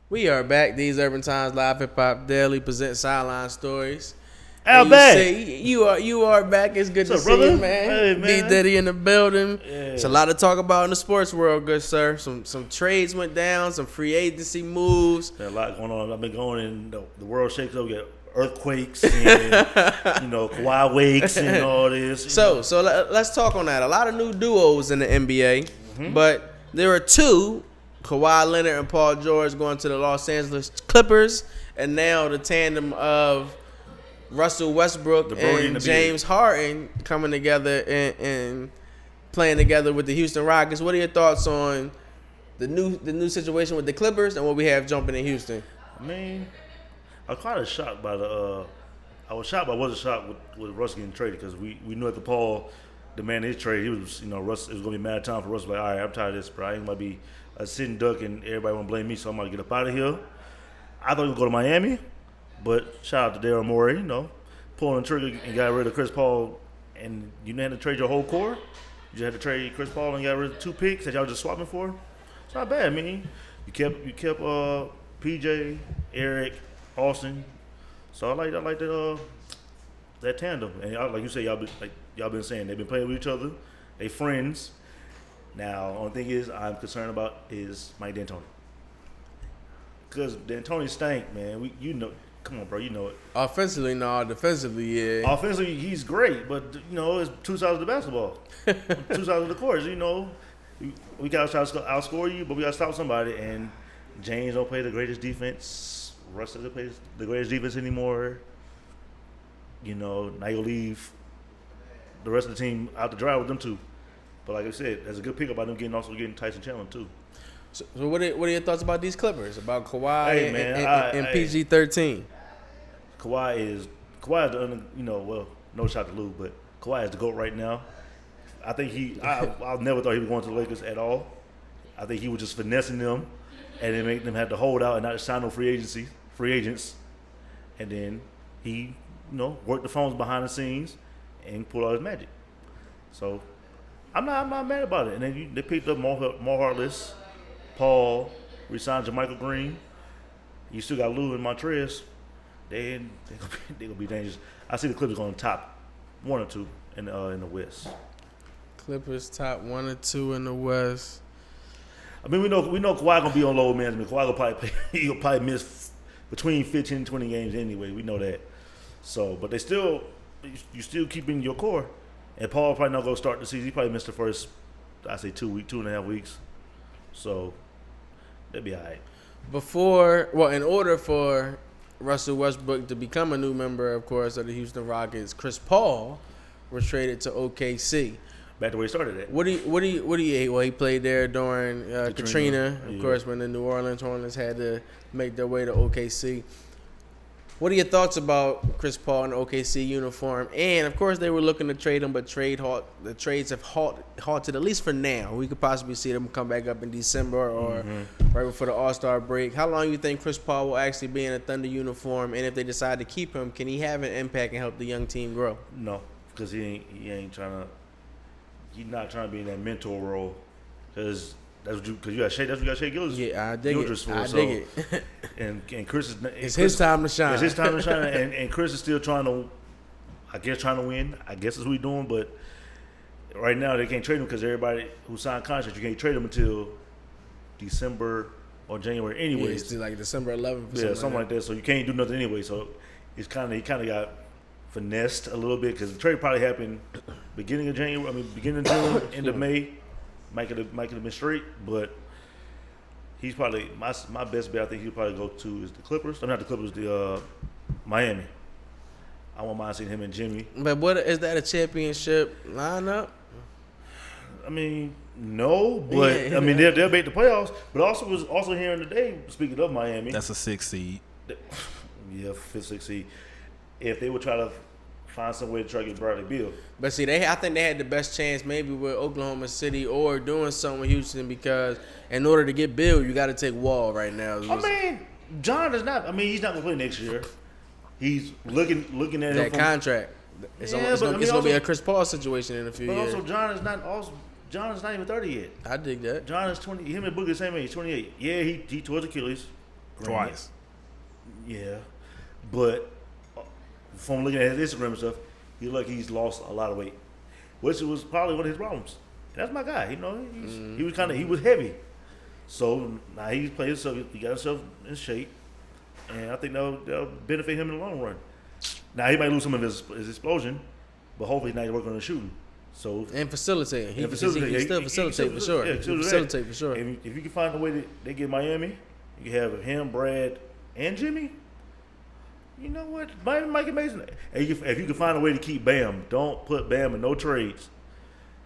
We are back. These Urban Times Live Hip Hop Daily present Sideline Stories. Al back. You are back. It's good What's to up, see you, brother? man. Hey, B man. Diddy in the building. Yeah. It's a lot to talk about in the sports world, good sir. Some trades went down, some free agency moves. There's a lot going on. I've been going in the world shakes up. We got earthquakes and Kawhi wakes and all this. So let's talk on that. A lot of new duos in the NBA, but there are two. Kawhi Leonard and Paul George going to the Los Angeles Clippers, and now the tandem of Russell Westbrook and James Harden coming together and playing together with the Houston Rockets. What are your thoughts on the new situation with the Clippers and what we have jumping in Houston? I mean, I was kind of shocked by I was shocked, but I wasn't shocked with Russ getting traded because we knew after Paul demanded his trade, he was Russ. It was gonna be a mad time for Russ. Like, all right, I'm tired of this, bro. I ain't gonna be a sitting duck and everybody want to blame me, so I'm going to get up out of here. I thought he would go to Miami, but shout out to Daryl Morey, pulling the trigger and got rid of Chris Paul, and you had to trade your whole core. You had to trade Chris Paul and got rid of 2 picks that y'all just swapping for. It's not bad. I mean, you kept PJ, Eric, Austin. So I like that tandem. And like you say, y'all been saying they've been playing with each other. They friends. Now, only thing is I'm concerned about is Mike D'Antoni. Because D'Antoni stank, man. Come on, bro, you know it. Offensively, no. Defensively, yeah. Offensively, he's great, but, it's 2 sides of the basketball. 2 sides of the court, We got to try to outscore you, but we got to stop somebody. And James don't play the greatest defense. Russ doesn't play the greatest defense anymore. Now you'll leave the rest of the team out to dry with them two. But like I said, there's a good pickup by them getting Tyson Chandler too. So what are your thoughts about these Clippers? About Kawhi and PG-13? Kawhi is the no shot to lose, but Kawhi is the GOAT right now. I think I never thought he was going to the Lakers at all. I think he was just finessing them and then make them have to hold out and not sign no free agents. And then he, worked the phones behind the scenes and pulled out his magic. So I'm not mad about it. And then they picked up more Heartless, Paul, re-signed Jermichael Green. You still got Lou and Montrez. They gonna be dangerous. I see the Clippers going top 1 or 2 in the West. Clippers top 1 or 2 in the West. I mean, we know Kawhi gonna be on load management. Kawhi he'll probably miss between 15 and 20 games anyway. We know that. So, but you still keeping your core. And Paul probably not going to start the season. He probably missed the first, I say 2.5 weeks. So, they'll be all right. In order for Russell Westbrook to become a new member, of course, of the Houston Rockets, Chris Paul was traded to OKC. Back to where he started at. What do you? Well, he played there during Katrina, of course, when the New Orleans Hornets had to make their way to OKC. What are your thoughts about Chris Paul in the OKC uniform? And, of course, they were looking to trade him, but the trades have halted, at least for now. We could possibly see them come back up in December or right before the All-Star break. How long do you think Chris Paul will actually be in a Thunder uniform? And if they decide to keep him, can he have an impact and help the young team grow? No, because he ain't trying to – he's not trying to be in that mentor role because – that's what you got Shea Gilgeous. Yeah, I dig it. And Chris is his time to shine. It's his time to shine, and Chris is still trying to win. I guess that's what he's doing. But right now they can't trade him because everybody who signed contracts, you can't trade him until December or January anyways. Yeah, it's like December 11th. Yeah, something like that. So you can't do nothing anyway. So he kind of got finessed a little bit because the trade probably happened beginning of June, end of May. Might have been straight, but he's probably my best bet. I think he'll probably go to is the Clippers. I'm not the Clippers, the Miami. I won't mind seeing him and Jimmy. But what is that a championship lineup? I mean, no, but I mean they'll make the playoffs. But also hearing today, speaking of Miami, that's a 6 seed. Yeah, 5th, 6th seed. If they would try to find some way to try to get Bradley Beal. But see, I think they had the best chance maybe with Oklahoma City or doing something with Houston because in order to get Beal, you got to take Wall right now. I mean, John is not. I mean, he's not going to play next year. He's looking at that contract. It's going to be a Chris Paul situation in a few years. But also, John is not even 30 yet. I dig that. John is 20. Him and Boogie the same age, 28. Yeah, he tore his Achilles. Twice. Yeah, but from looking at his Instagram and stuff, he's lost a lot of weight, which was probably one of his problems. And that's my guy. He was heavy, so now he's played himself. He got himself in shape, and I think that'll benefit him in the long run. Now he might lose some of his explosion, but hopefully now he's working on the shooting. So and facilitating. He can still facilitate for sure. For sure. If you can find a way that they get Miami, you can have him, Brad, and Jimmy. You know what? Miami might get amazing. If you can find a way to keep Bam, don't put Bam in no trades.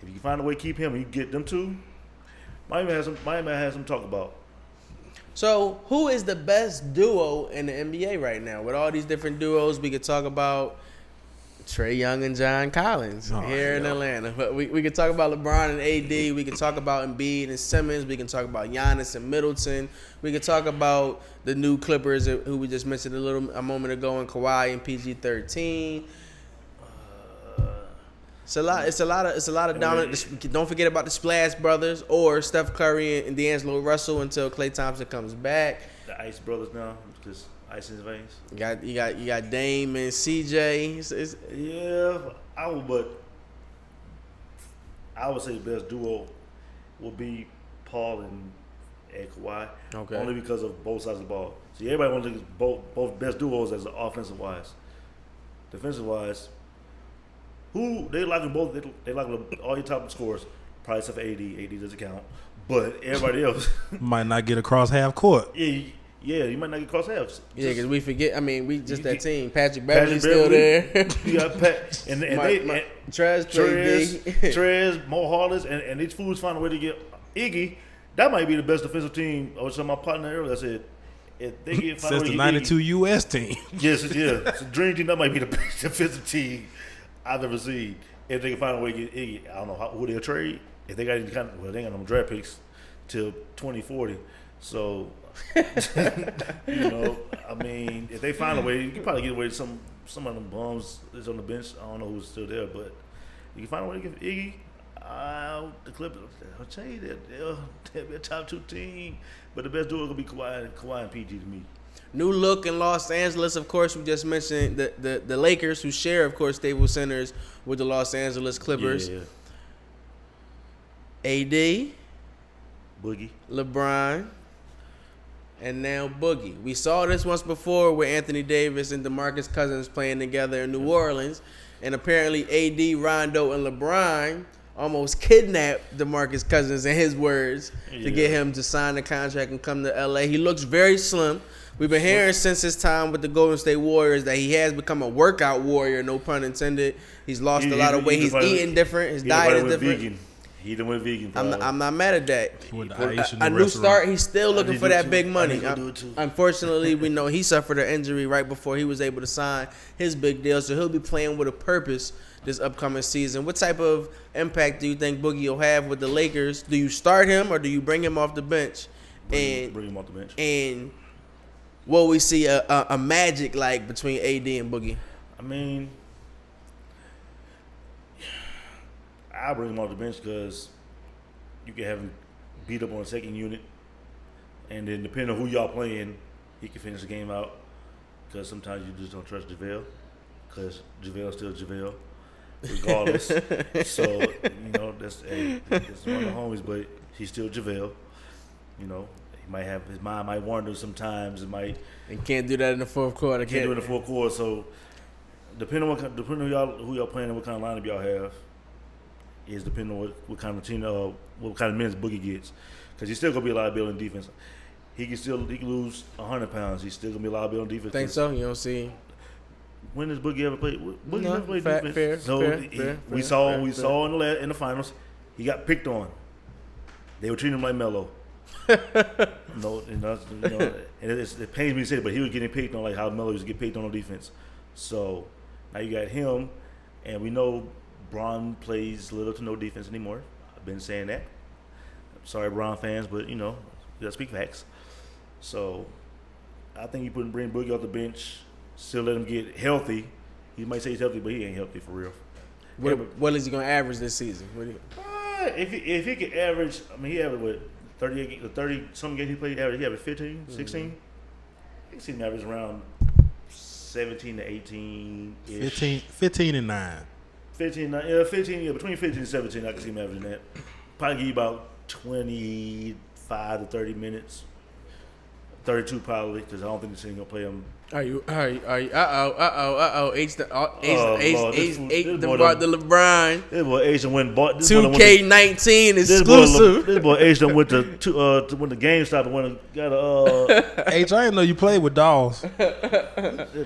If you can find a way to keep him and you get them two, Miami has some talk about. So, who is the best duo in the NBA right now? With all these different duos, we could talk about Trae Young and John Collins here in Atlanta. But we could talk about LeBron and AD. We could talk about Embiid and Simmons. We can talk about Giannis and Middleton. We could talk about the new Clippers, who we just mentioned a moment ago, and Kawhi and PG-13. It's a lot of dominant. Don't forget about the Splash Brothers or Steph Curry and D'Angelo Russell until Klay Thompson comes back. The Ice Brothers now, because ice in his veins. You got Dame and CJ. I would say the best duo would be Paul and Kawhi. Okay. Only because of both sides of the ball. See, everybody wants to look at both best duos as offensive wise. Defensive wise, who they like them both. They like all your top scorers. Probably except for AD. AD doesn't count. But everybody else might not get across half court. Yeah, you might not get cross halves. Yeah, because we forget. I mean, that team. Patrick Beverly's still there. You got Pat and Trez, Mo Harless, and these fools find a way to get Iggy. That might be the best defensive team. I was telling my partner earlier. I said, if they get since the '92 U.S. team. Yes, it's a dream team. That might be the best defensive team I've ever seen. If they can find a way to get Iggy, I don't know who they'll trade. If they got any they ain't got no draft picks till 2040. So, I mean, if they find a way, you can probably get away with some of them bums that's on the bench. I don't know who's still there, but you can find a way to give Iggy. The Clippers, I'll tell you that they'll be a top 2 team, but the best duo is gonna be Kawhi and PG to me. New look in Los Angeles, of course. We just mentioned the Lakers, who share, of course, stable centers with the Los Angeles Clippers. Yeah. AD, Boogie, LeBron, and now Boogie. We saw this once before with Anthony Davis and DeMarcus Cousins playing together in New Orleans, and apparently AD, Rondo, and LeBron almost kidnapped DeMarcus Cousins, in his words, to get him to sign the contract and come to LA. He looks very slim. We've been hearing since his time with the Golden State Warriors that he has become a workout warrior, no pun intended. He's lost a lot of weight. He's eating different. His diet is different. Vegan. He done went vegan. I'm not mad at that. A new start. He's still looking for that big money. Too. Unfortunately, we know he suffered an injury right before he was able to sign his big deal, so he'll be playing with a purpose this upcoming season. What type of impact do you think Boogie will have with the Lakers? Do you start him or do you bring him off the bench? Bring him off the bench. And will we see a magic like between AD and Boogie? I mean, I'll bring him off the bench because you can have him beat up on the second unit, and then depending on who y'all playing, he can finish the game out. Because sometimes you just don't trust JaVale, because JaVale's still JaVale, regardless. So that's one of the homies, but he's still JaVale. He might have his mind might wander sometimes. And can't do that in the fourth quarter. Can't do it in the fourth quarter. So depending on who y'all playing and what kind of lineup y'all have. Is depending on what kind of team, what kind of minutes Boogie gets, because he's still gonna be a liability in defense. He can lose 100 pounds. He's still gonna be a liability on defense. Think so? You don't see. When does Boogie ever play? Boogie never played defense. We saw in the finals, he got picked on. They were treating him like Melo. It pains me to say it, but he was getting picked on like how Melo used to get picked on defense. So now you got him, and we know Bron plays little to no defense anymore. I've been saying that. Sorry, Bron fans, but you gotta speak facts. So I think you bring Boogie off the bench, still let him get healthy. He might say he's healthy, but he ain't healthy for real. What is he gonna average this season? If he could average, he averaged 30 some games he played. He averaged 15, 16. can see him average around 17 to 18 -ish. 15 and 9. 15, yeah, 15, yeah, between 15 and 17, I can see him averaging that. Probably give you about 25 to 30 minutes. 32 probably, because I don't think the team gonna play him. Are you? H the LeBron. This boy H went bought 2K19 exclusive. This boy H went to when the GameStop and got a. H, I didn't know you played with dolls.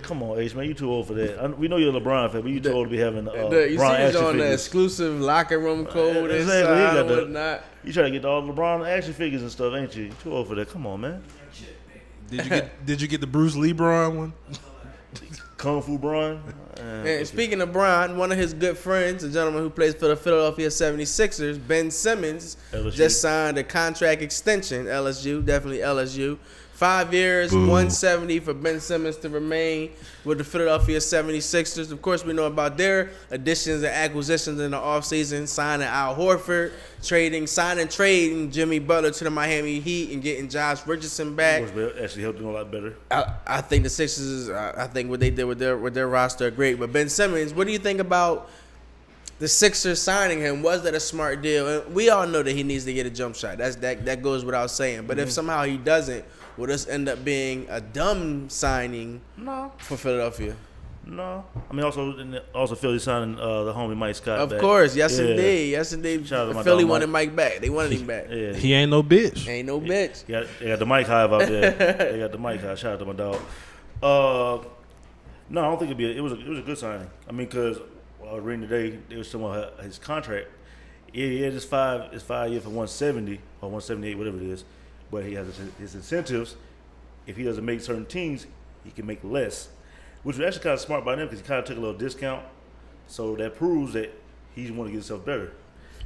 Come on, H man, you too old for that. We know you're a LeBron fan, but you too old to be having. You see he's on the exclusive locker room code exactly. inside and whatnot. You try to get all the LeBron action figures and stuff, ain't you? You too old for that. Come on, man. Did you get the Bruce Lee Bron one? Kung Fu Bron. And speaking of Bron, one of his good friends, a gentleman who plays for the Philadelphia 76ers, Ben Simmons, LSU. just signed a contract extension. LSU, definitely LSU. 5 years, $170 for Ben Simmons to remain with the Philadelphia 76ers. Of course, we know about their additions and acquisitions in the offseason, signing Al Horford, trading Jimmy Butler to the Miami Heat, and getting Josh Richardson back. Actually helped them a lot better. I think the Sixers, I think what they did with their roster are great. But Ben Simmons, what do you think about the Sixers signing him? Was that a smart deal? And we all know that he needs to get a jump shot. That goes without saying. But if somehow he doesn't, will this end up being a dumb signing for Philadelphia? No. I mean, also Philly signing the homie Mike Scott Of back. course. Yes, indeed. Shout out to my Philly dog, wanted Mike. Mike back. They wanted him back. Yeah. He ain't no bitch. Ain't no bitch. They got the Mike Hive out there. They got the Mike Hive. Shout out to my dog. No, I don't think it was a good signing. I mean, because I was reading today, there was someone his contract. Yeah, it's 5 years for 170 or 178, whatever it is. But he has his incentives. If he doesn't make certain teams, he can make less, which was actually kind of smart by them because he kind of took a little discount. So that proves that he want to get himself better.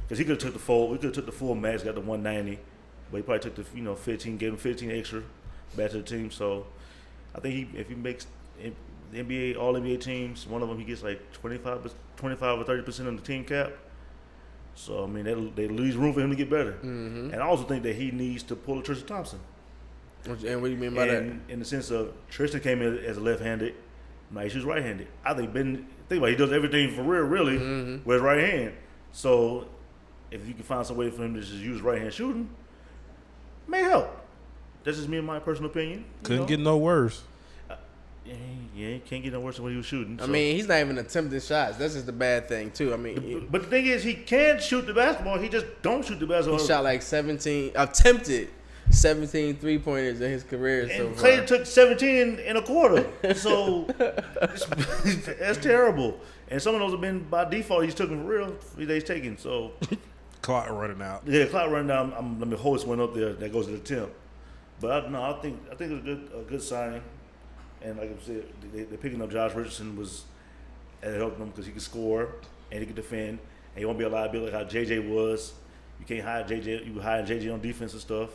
Because he could have took the full max, got the 190, but he probably took the 15, gave him 15 extra back to the team. So I think if he makes the NBA, all NBA teams, one of them he gets like 25 or 30% on the team cap. So I mean they leaves room for him to get better. Mm-hmm. And I also think that he needs to pull a Tristan Thompson. And what do you mean by that? In the sense of Tristan came in as a left-handed, Nice was right-handed. I think think about it, he does everything for real, really, with his right hand. So if you can find some way for him to just use right hand shooting, may help. That's just me and my personal opinion. Couldn't get no worse. Yeah, can't get no worse than what he was shooting. I mean, he's not even attempting shots. That's just the bad thing too. I mean, but the thing is, he can shoot the basketball. He just don't shoot the basketball. He shot like 17, attempted 17 3-pointers in his career so and far. Klay took 17 in a quarter. So that's terrible. And some of those have been by default. He's taking for real. He's taking. So Clock running out. yeah, clock running down. Let me hoist one up there that goes to the temp. But I think it was a good signing. And like I said, they picking up Josh Richardson it helped them because he could score and he could defend, and he won't be a liability like how JJ was. You can't hide JJ. You hide JJ on defense and stuff.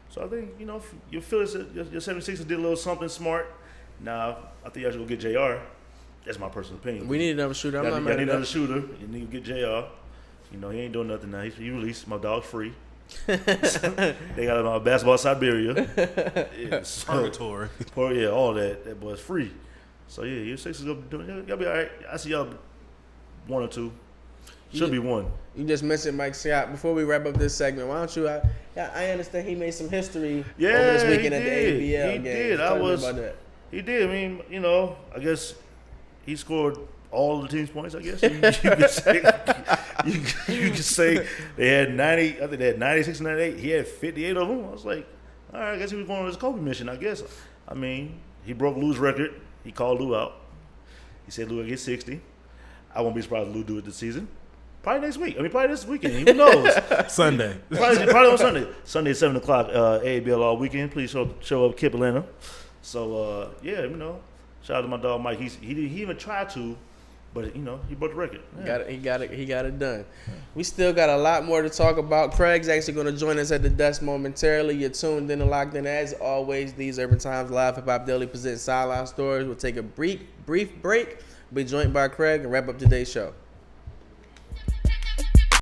So I think your Phillies, your 76ers did a little something smart. Now I think y'all should go get JR. That's my personal opinion. We need another shooter. You need another shooter. You need to get JR. He ain't doing nothing now. He released. My dog's free. They got him on basketball Siberia. Yeah, Purgatory. Yeah, all that. That boy's free. So yeah, your Sixers gonna be doing. Y'all be all right. I see y'all 1 or 2. Should be 1. You just mentioned Mike Scott. Before we wrap up this segment, why don't you? I understand he made some history over this weekend at the ABL game. He did. About that. He did. I mean, I guess he scored all of the team's points. I guess you could say. You could say they had 90. I think they had 96 and 98. He had 58 of them. I was like, all right. I guess he was going on his Kobe mission. I guess. I mean, he broke Lou's record. He called Lou out. He said Lou will get 60. I won't be surprised if Lou do it this season. Probably next week. I mean, probably this weekend. Who knows? Sunday. Probably on Sunday. Sunday at 7 o'clock. ABL all weekend. Please show up, Kip Atlanta. So yeah, shout out to my dog Mike. He even tried to, but he broke the record. Yeah. He got it done. We still got a lot more to talk about. Craig's actually going to join us at the desk momentarily. You're tuned in and locked in as always. These Urban Times Live Hip Hop Daily presents Sideline Stories. We'll take a brief break. Be joined by Craig and wrap up today's show.